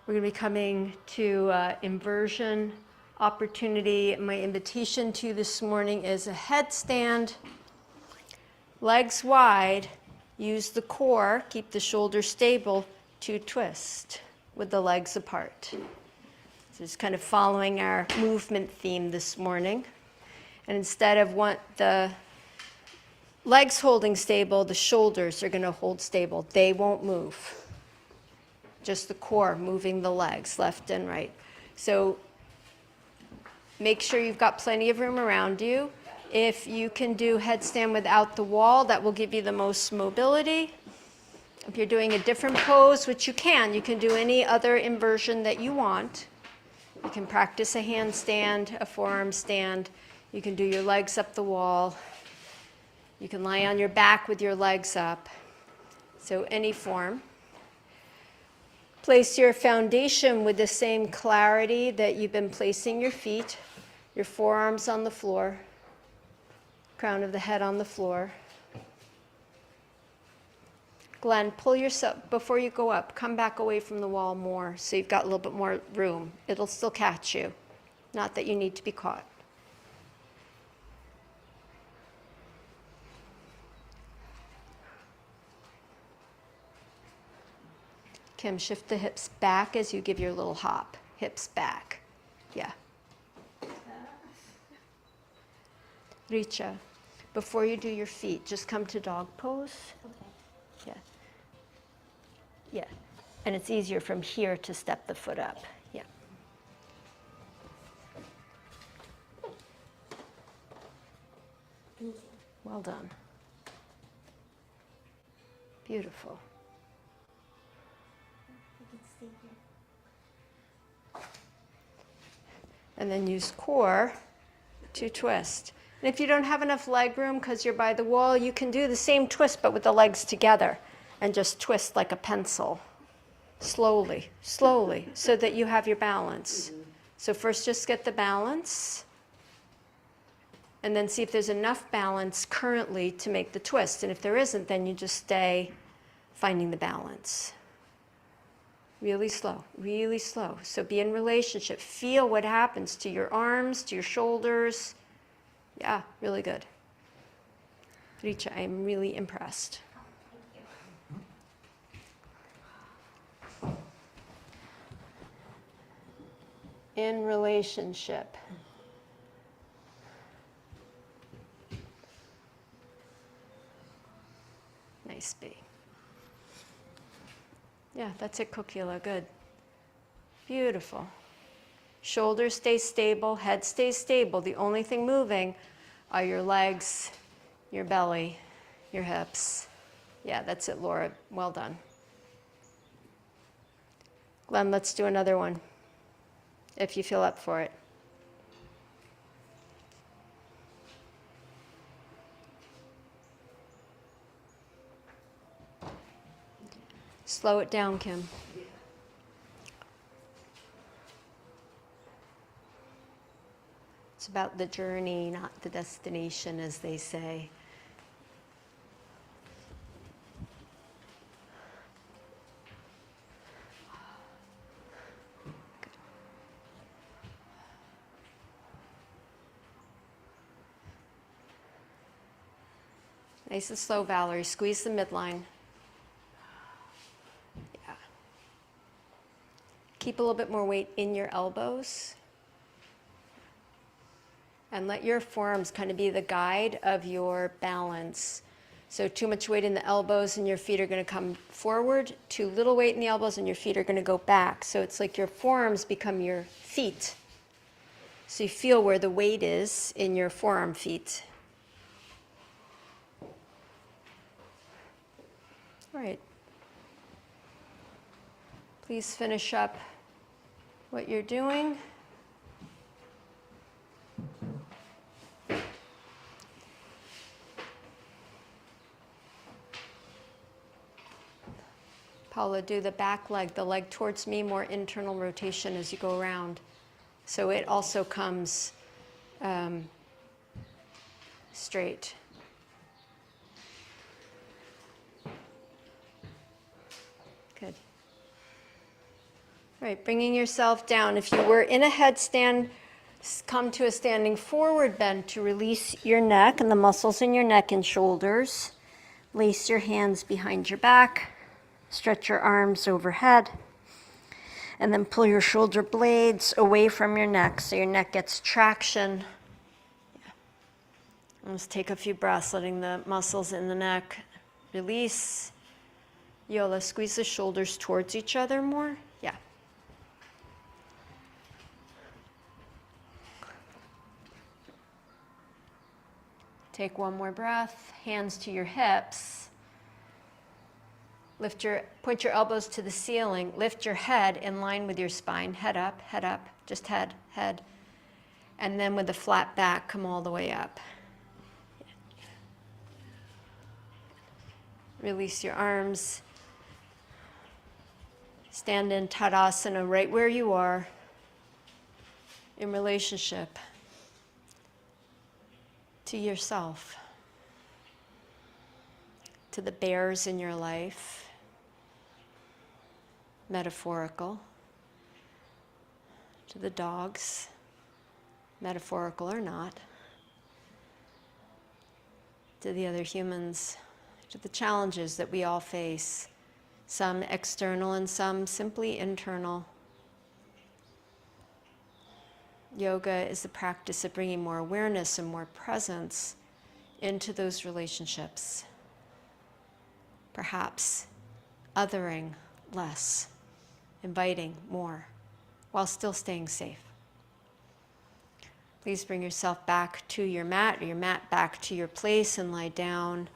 We're going to be coming to inversion opportunity. My invitation to you this morning is a headstand, legs wide, Use the core, keep the shoulders stable to twist with the legs apart. So just kind of following our movement theme this morning. And instead of the legs holding stable, the shoulders are going to hold stable. They won't move. Just the core moving the legs left and right. So make sure you've got plenty of room around you. If you can do headstand without the wall, that will give you the most mobility. If you're doing a different pose, which you can do any other inversion that you want. You can practice a handstand, a forearm stand. You can do your legs up the wall. You can lie on your back with your legs up. So any form. Place your foundation with the same clarity that you've been placing your feet. Your forearms on the floor. Crown of the head on the floor. Glenn, pull yourself, before you go up, come back away from the wall more so you've got a little bit more room. It'll still catch you. Not that you need to be caught. Kim, shift the hips back as you give your little hop. Hips back. Yeah. Richa, before you do your feet, just come to dog pose. Okay. Yeah. Yeah. And it's easier from here to step the foot up. Yeah. Well done. Beautiful. And then use core to twist. And if you don't have enough leg room because you're by the wall, you can do the same twist but with the legs together and just twist like a pencil. Slowly, slowly, so that you have your balance. So first just get the balance and then see if there's enough balance currently to make the twist. And if there isn't, then you just stay finding the balance. Really slow, really slow. So be in relationship. Feel what happens to your arms, to your shoulders. Yeah, really good. Richa, I'm really impressed. In relationship. Nice B. Yeah, that's it, Kokila. Good. Beautiful. Shoulders stay stable, head stays stable. The only thing moving are your legs, your belly, your hips. Yeah, that's it, Laura. Well done. Glenn, let's do another one, if you feel up for it. Slow it down, Kim. It's about the journey, not the destination, as they say. Nice and slow, Valerie. Squeeze the midline. Yeah. Keep a little bit more weight in your elbows. And let your forearms kind of be the guide of your balance. So too much weight in the elbows and your feet are going to come forward. Too little weight in the elbows and your feet are going to go back. So it's like your forearms become your feet. So you feel where the weight is in your forearm feet. All right. Please finish up what you're doing. Paula, do the back leg, the leg towards me, more internal rotation as you go around. So it also comes straight. Good. All right, bringing yourself down. If you were in a headstand, come to a standing forward bend to release your neck and the muscles in your neck and shoulders. Lace your hands behind your back. Stretch your arms overhead. And then pull your shoulder blades away from your neck so your neck gets traction. Let's take a few breaths, letting the muscles in the neck release. Yola, squeeze the shoulders towards each other more. Yeah. Take one more breath. Hands to your hips. Point your elbows to the ceiling. Lift your head in line with your spine. Head up, just head. And then with a flat back, come all the way up. Release your arms. Stand in Tadasana right where you are in relationship to yourself, to the bears in your life, metaphorical, to the dogs, metaphorical or not, to the other humans, to the challenges that we all face, some external and some simply internal. Yoga is the practice of bringing more awareness and more presence into those relationships. Perhaps othering less, inviting more, while still staying safe. Please bring yourself back to your mat, or your mat back to your place, and lie down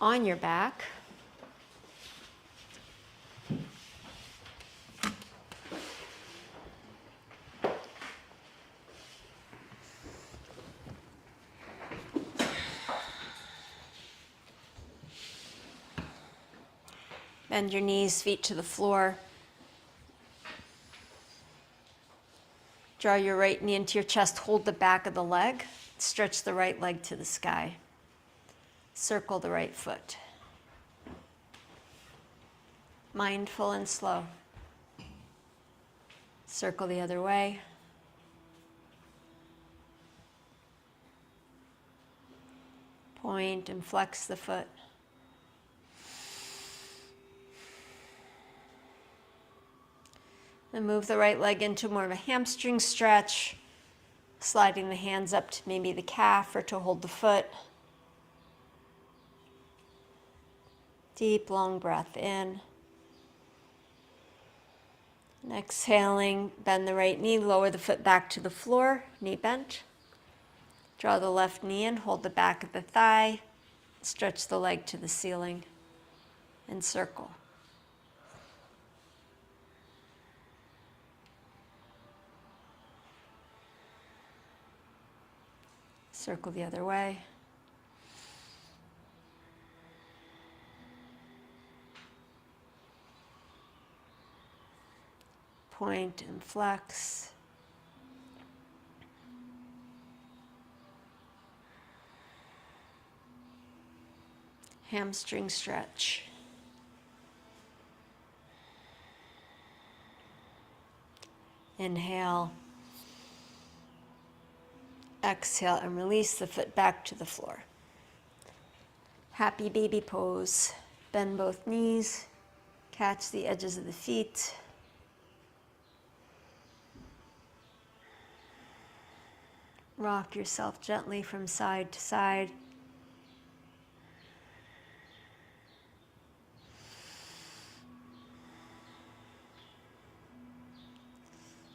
on your back. Bend your knees, feet to the floor. Draw your right knee into your chest, hold the back of the leg, stretch the right leg to the sky. Circle the right foot. Mindful and slow. Circle the other way. Point and flex the foot. Then move the right leg into more of a hamstring stretch, sliding the hands up to maybe the calf or to hold the foot. Deep, long breath in. And exhaling, bend the right knee, lower the foot back to the floor, knee bent. Draw the left knee in, hold the back of the thigh, stretch the leg to the ceiling, and circle. Circle the other way. Point and flex. Hamstring stretch. Inhale. Exhale and release the foot back to the floor. Happy baby pose. Bend both knees. Catch the edges of the feet. Rock yourself gently from side to side.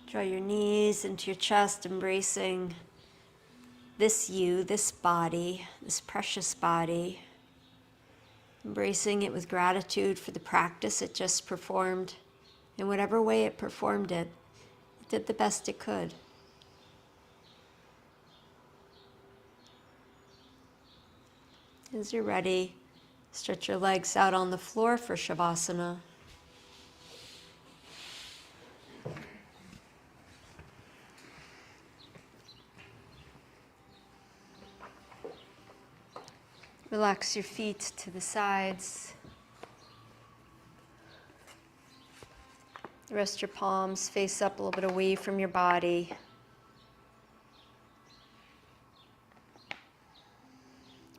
Draw your knees into your chest, embracing this you, this body, this precious body. Embracing it with gratitude for the practice it just performed. In whatever way it performed it, it did the best it could. As you're ready, stretch your legs out on the floor for Shavasana. Relax your feet to the sides. Rest your palms face up a little bit away from your body.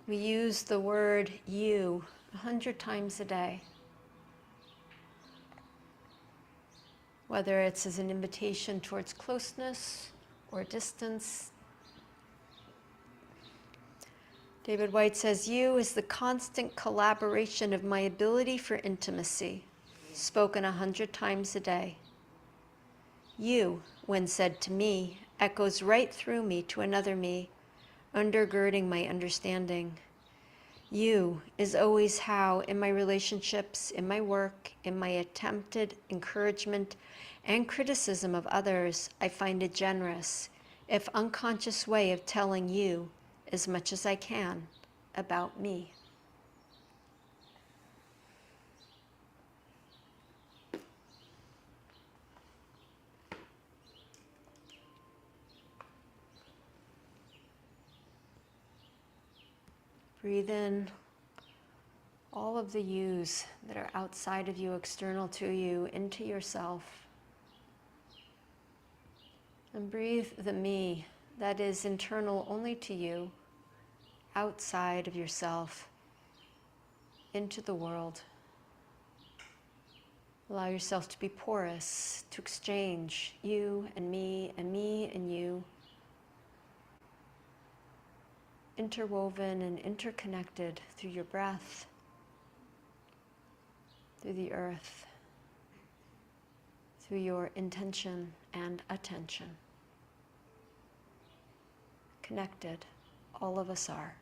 We use the word you 100 times a day. Whether it's as an invitation towards closeness or distance. David White says, you is the constant collaboration of my ability for intimacy, spoken 100 times a day. You, when said to me, echoes right through me to another me, undergirding my understanding. You is always how, in my relationships, in my work, in my attempted encouragement and criticism of others, I find a generous, if unconscious way of telling you as much as I can about me. Breathe in all of the yous that are outside of you, external to you, into yourself. And breathe the me that is internal only to you, outside of yourself, into the world. Allow yourself to be porous, to exchange you and me and you, interwoven and interconnected through your breath, through the earth, through your intention and attention. Connected, all of us are.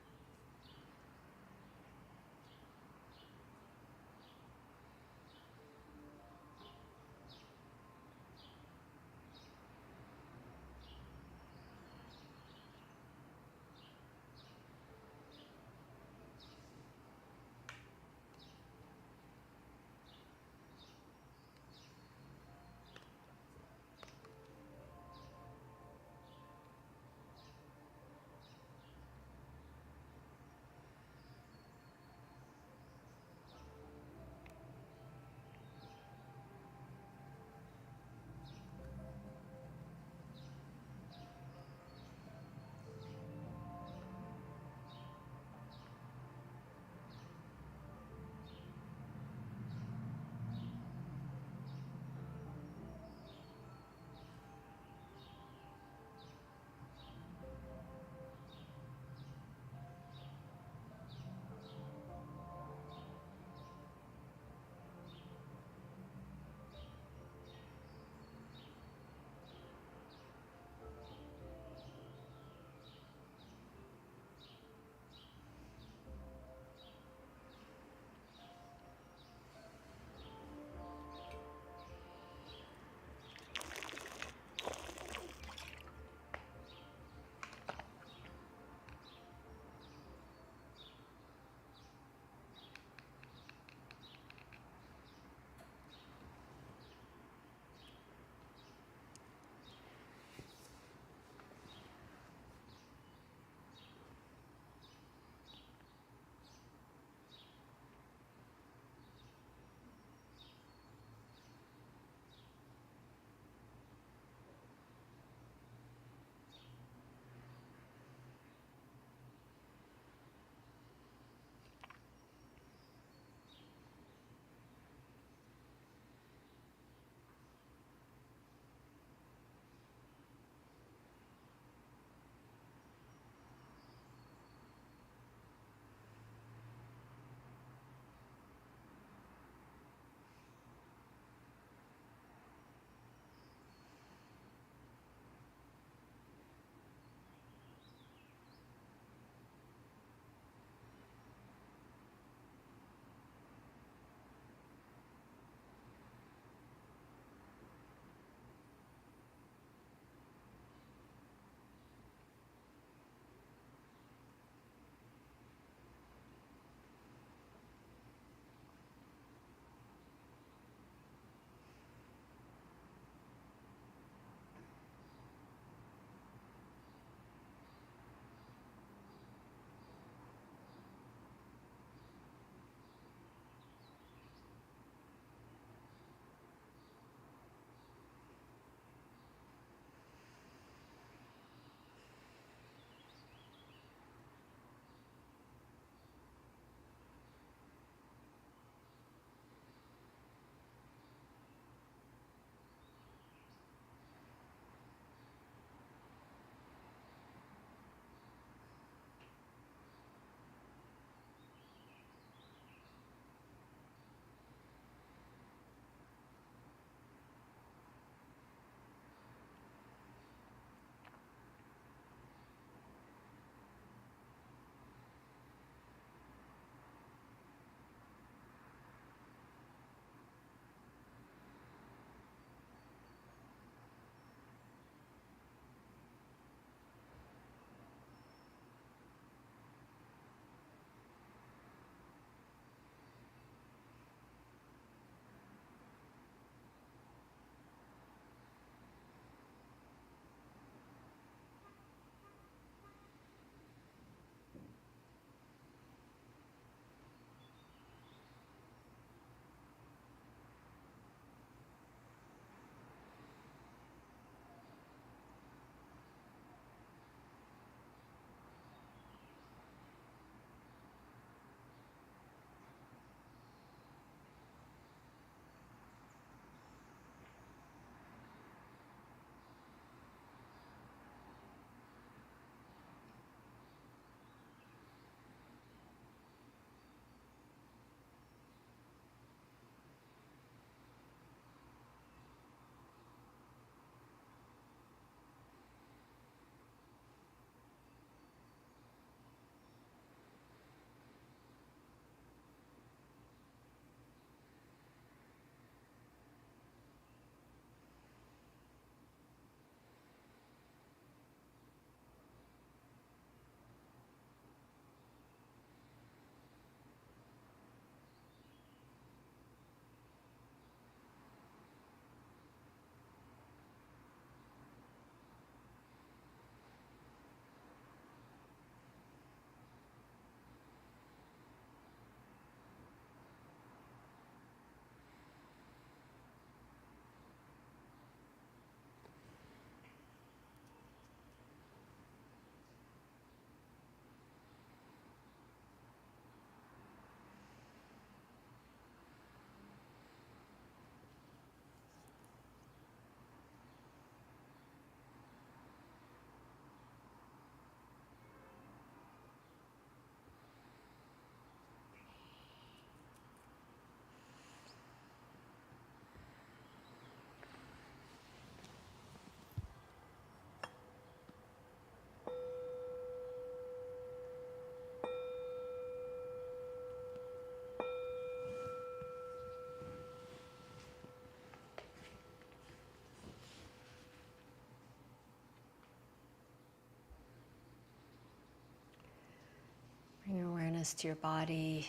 awareness to your body,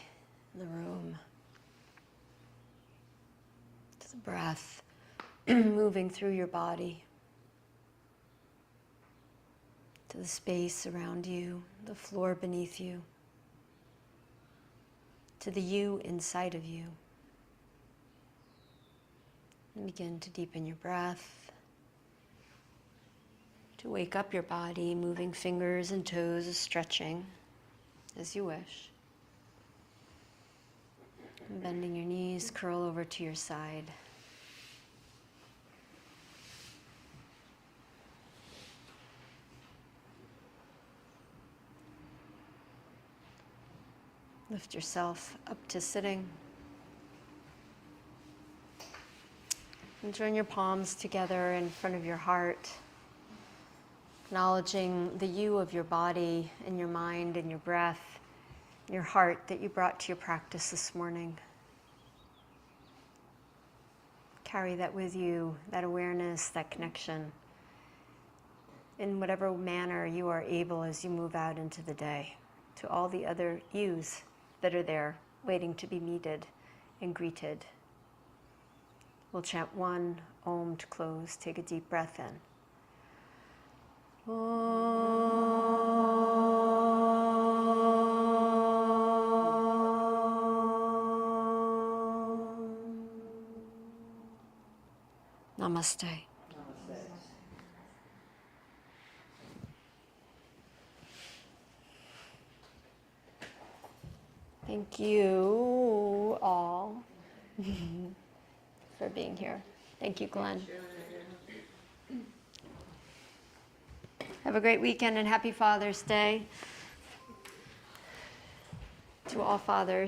the room, to the breath moving through your body, to the space around you, the floor beneath you, to the you inside of you. And begin to deepen your breath, to wake up your body, moving fingers and toes, stretching as you wish. And bending your knees, curl over to your side. Lift yourself up to sitting. And join your palms together in front of your heart, acknowledging the you of your body and your mind and your breath, your heart that you brought to your practice this morning. Carry that with you, that awareness, that connection, in whatever manner you are able as you move out into the day, to all the other yous that are there waiting to be meted and greeted. We'll chant one Om to close. Take a deep breath in. Namaste. Thank you all for being here. Thank you, Glenn. Have a great weekend and happy Father's Day to all fathers.